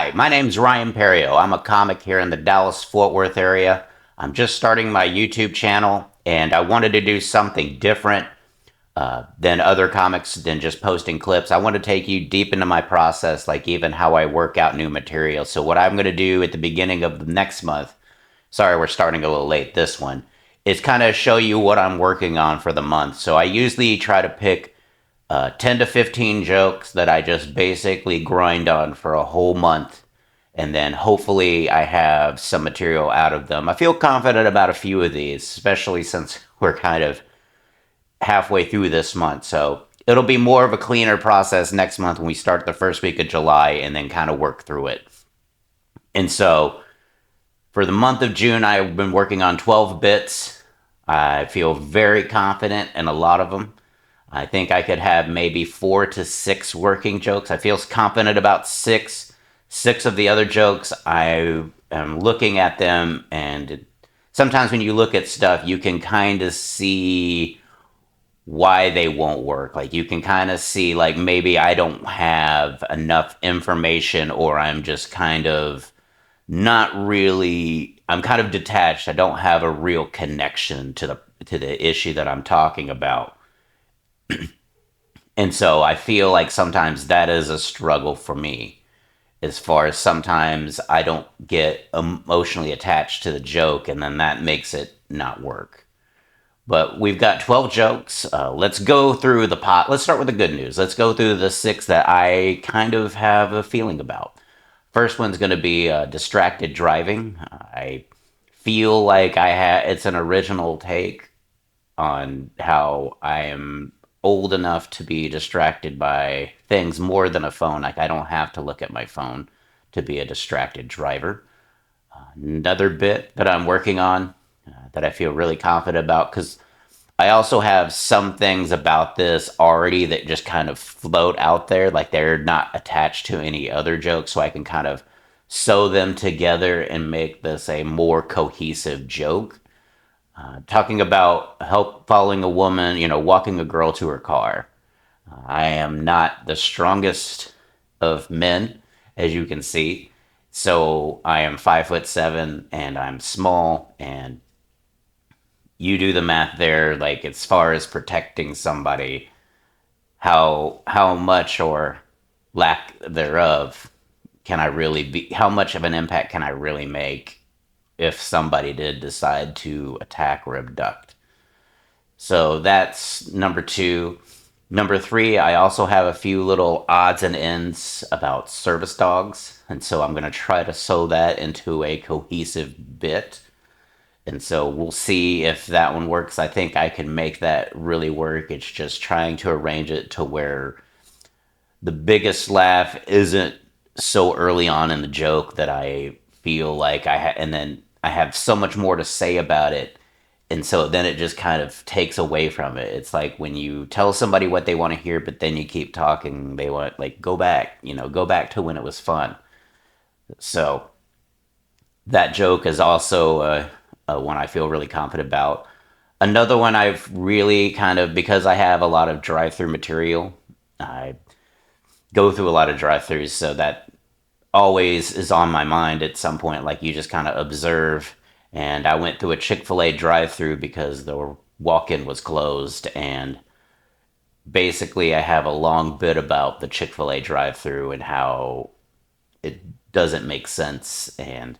Hi, my name's Ryan Perrio. I'm a comic here in the Dallas-Fort Worth area. I'm just starting my YouTube channel, and I wanted to do something different than other comics, than just posting clips. I want to take you deep into my process, like even how I work out new material. So what I'm going to do at the beginning of the next month, sorry we're starting a little late this one, is kind of show you what I'm working on for the month. So I usually try to pick 10 to 15 jokes that I just basically grind on for a whole month. And then hopefully I have some material out of them. I feel confident about a few of these, especially since we're kind of halfway through this month. So it'll be more of a cleaner process next month when we start the first week of July and then kind of work through it. And so for the month of June, I've been working on 12 bits. I feel very confident in a lot of them. I think I could have maybe 4 to 6 working jokes. I feel confident about six. Six of the other jokes, I am looking at them, and sometimes when you look at stuff, you can kind of see why they won't work. Like you can kind of see, like maybe I don't have enough information, or I'm just kind of not really. I'm kind of detached. I don't have a real connection to the issue that I'm talking about. And so I feel like sometimes that is a struggle for me, as far as sometimes I don't get emotionally attached to the joke, and then that makes it not work. But we've got 12 jokes. Let's go through the pot. Let's start with the good news. Let's go through the six that I kind of have a feeling about. First one's going to be distracted driving. I feel like it's an original take on how I am old enough to be distracted by things more than a phone. Like I don't have to look at my phone to be a distracted driver. Another bit that I'm working on that I feel really confident about, because I also have some things about this already that just kind of float out there, like they're not attached to any other jokes, so I can kind of sew them together and make this a more cohesive joke. Talking about help following a woman, walking a girl to her car. I am not the strongest of men, as you can see. So I am 5'7" and I'm small, and you do the math there. Like as far as protecting somebody, how much or lack thereof can I really be? How much of an impact can I really make if somebody did decide to attack or abduct? So that's number two. Number three, I also have a few little odds and ends about service dogs. And so I'm going to try to sew that into a cohesive bit. And so we'll see if that one works. I think I can make that really work. It's just trying to arrange it to where the biggest laugh isn't so early on in the joke that I feel like and then I have so much more to say about it, and so then it just kind of takes away from it. It's like when you tell somebody what they want to hear, but then you keep talking, they want, like, go back to when it was fun. So that joke is also one I feel really confident about. Another one I've really kind of, because I have a lot of drive-through material, I go through a lot of drive-throughs, so that always is on my mind at some point. Like you just kind of observe. And I went through a Chick-fil-A drive-through because the walk-in was closed, and basically I have a long bit about the Chick-fil-A drive-through and how it doesn't make sense. And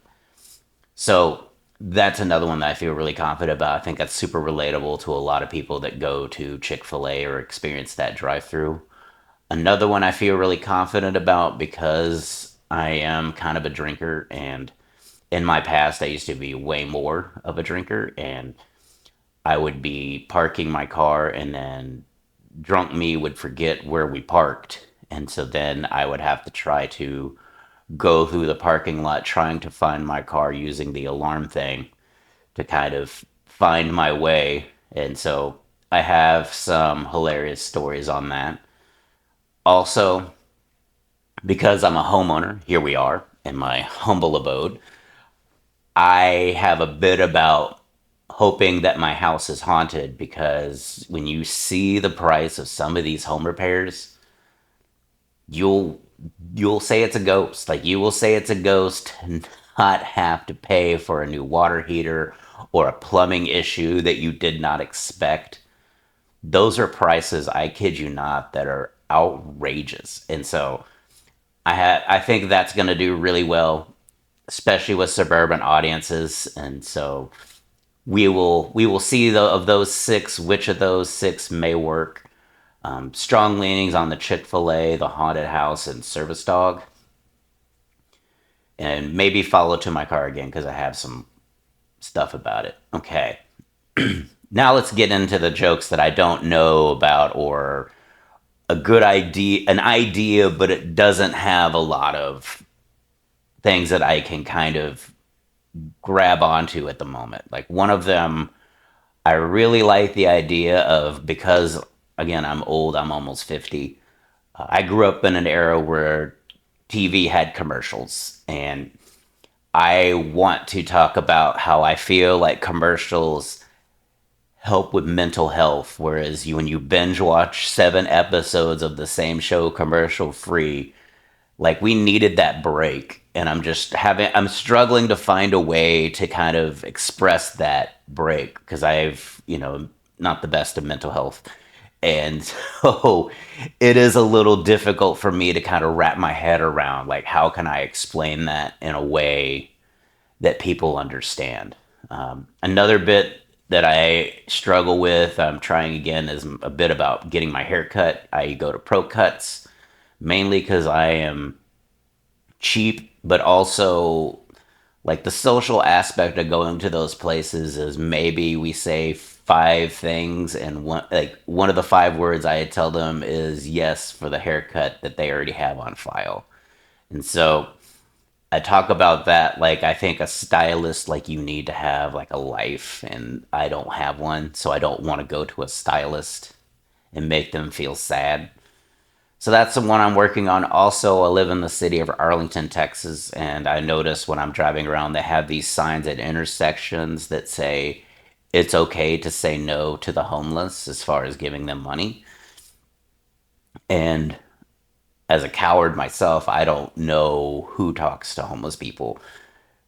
so that's another one that I feel really confident about. I think that's super relatable to a lot of people that go to Chick-fil-A or experience that drive-through. Another one I feel really confident about because I am kind of a drinker, and in my past I used to be way more of a drinker, and I would be parking my car, and then drunk me would forget where we parked. And so then I would have to try to go through the parking lot trying to find my car using the alarm thing to kind of find my way. And so I have some hilarious stories on that. Also, because I'm a homeowner, here we are in my humble abode, I have a bit about hoping that my house is haunted, because when you see the price of some of these home repairs, you'll you'll say it's a ghost. Like you will say it's a ghost and not have to pay for a new water heater or a plumbing issue that you did not expect. Those are prices, I kid you not, that are outrageous. And so I think that's going to do really well, especially with suburban audiences. And so we will see of those six, which of those six may work. Strong leanings on the Chick-fil-A, the Haunted House, and Service Dog, and maybe follow To My Car again because I have some stuff about it. Okay, now let's get into the jokes that I don't know about or a good idea, an idea, but it doesn't have a lot of things that I can kind of grab onto at the moment. Like one of them, I really like the idea of because again, I'm old, I'm almost 50. I grew up in an era where TV had commercials, and I want to talk about how I feel like commercials help with mental health, whereas when you binge watch 7 episodes of the same show commercial free, like we needed that break. And I'm struggling to find a way to kind of express that break because not the best of mental health. And so it is a little difficult for me to kind of wrap my head around like how can I explain that in a way that people understand. Another bit that I struggle with, I'm trying again, is a bit about getting my hair cut. I go to Pro Cuts mainly because I am cheap, but also like the social aspect of going to those places is maybe we say 5 things and one of the 5 words I tell them is yes for the haircut that they already have on file. And so I talk about that like I think a stylist like you need to have like a life and I don't have one, so I don't want to go to a stylist and make them feel sad. So that's the one I'm working on. Also, I live in the city of Arlington, Texas, and I notice when I'm driving around, they have these signs at intersections that say it's okay to say no to the homeless as far as giving them money. And as a coward myself, I don't know who talks to homeless people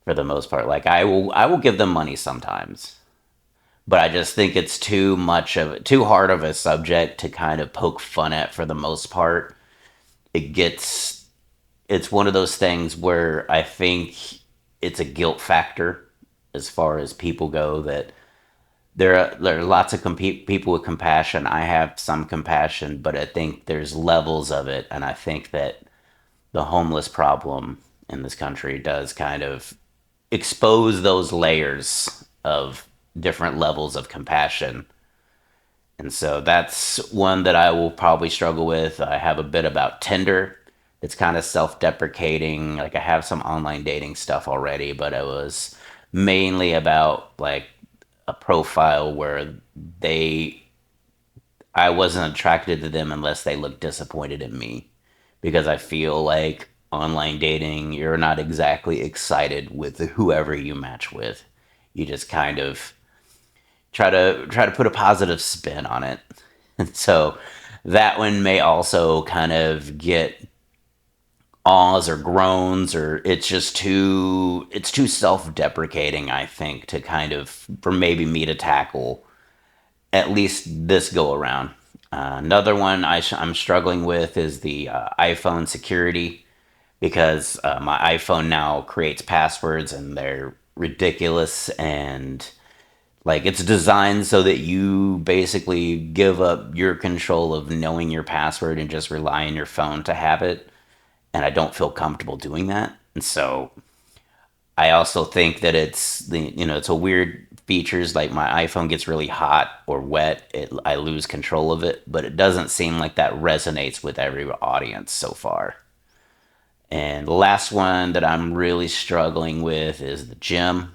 for the most part. Like I will give them money sometimes, but I just think it's too hard of a subject to kind of poke fun at for the most part. It gets it's one of those things where I think it's a guilt factor as far as people go that there are lots of people with compassion. I have some compassion, but I think there's levels of it, and I think that the homeless problem in this country does kind of expose those layers of different levels of compassion. And so that's one that I will probably struggle with. I have a bit about Tinder. It's kind of self deprecating. Like I have some online dating stuff already, but it was mainly about like a profile where they I wasn't attracted to them unless they looked disappointed in me because I feel like online dating you're not exactly excited with whoever you match with. You just kind of try to put a positive spin on it. And so that one may also kind of get ahs or groans or it's too self-deprecating I think to kind of for maybe me to tackle at least this go around. Another one I'm struggling with is the iPhone security because my iPhone now creates passwords and they're ridiculous and like it's designed so that you basically give up your control of knowing your password and just rely on your phone to have it. And I don't feel comfortable doing that. And so I also think that it's a weird features like my iPhone gets really hot or wet, I lose control of it, but it doesn't seem like that resonates with every audience so far. And the last one that I'm really struggling with is the gym.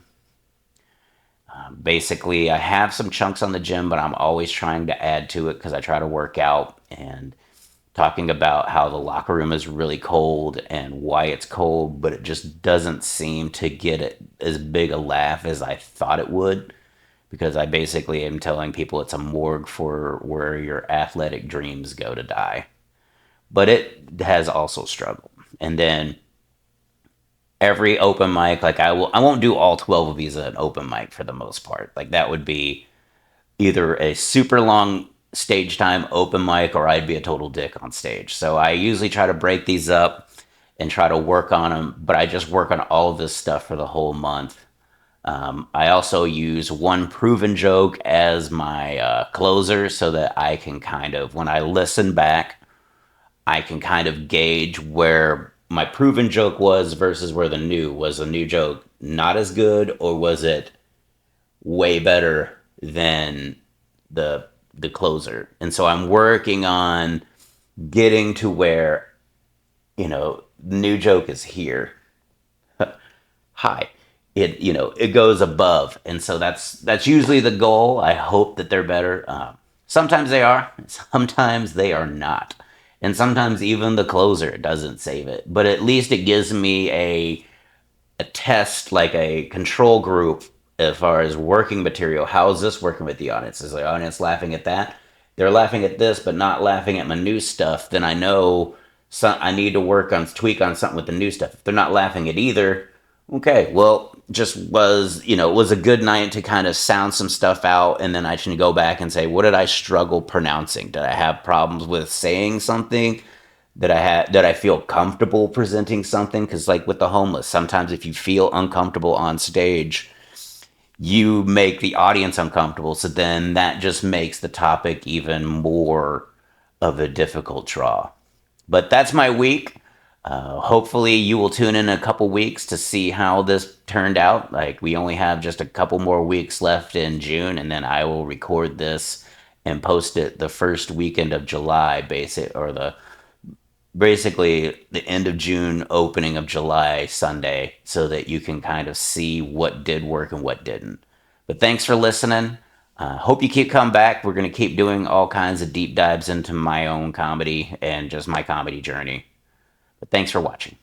Basically, I have some chunks on the gym, but I'm always trying to add to it because I try to work out and talking about how the locker room is really cold and why it's cold, but it just doesn't seem to get it as big a laugh as I thought it would because I basically am telling people it's a morgue for where your athletic dreams go to die. But it has also struggled. And then every open mic, like I won't do all 12 of these at an open mic for the most part. Like that would be either a super long stage time open mic or I'd be a total dick on stage. So I usually try to break these up and try to work on them, but I just work on all of this stuff for the whole month. I also use one proven joke as my closer so that I can kind of, when I listen back, I can kind of gauge where my proven joke was versus where the new was. The new joke not as good, or was it way better than the closer? And so I'm working on getting to where, the new joke is here. High. It goes above, and so that's usually the goal. I hope that they're better. Sometimes they are, sometimes they are not, and sometimes even the closer doesn't save it. But at least it gives me a test, like a control group, as far as working material. How is this working with the audience? Is the audience laughing at that? They're laughing at this, but not laughing at my new stuff. Then I know I need to tweak on something with the new stuff. If they're not laughing at either, okay, well, just it was a good night to kind of sound some stuff out, and then I can go back and say, what did I struggle pronouncing? Did I have problems with saying something? Did I feel comfortable presenting something? Because like with the homeless, sometimes if you feel uncomfortable on stage, you make the audience uncomfortable. So then that just makes the topic even more of a difficult draw. But that's my week. Hopefully, you will tune in a couple weeks to see how this turned out. Like, we only have just a couple more weeks left in June, and then I will record this and post it the first weekend of July, basically the end of June, opening of July Sunday, so that you can kind of see what did work and what didn't. But thanks for listening. Hope you keep coming back. We're going to keep doing all kinds of deep dives into my own comedy and just my comedy journey. But thanks for watching.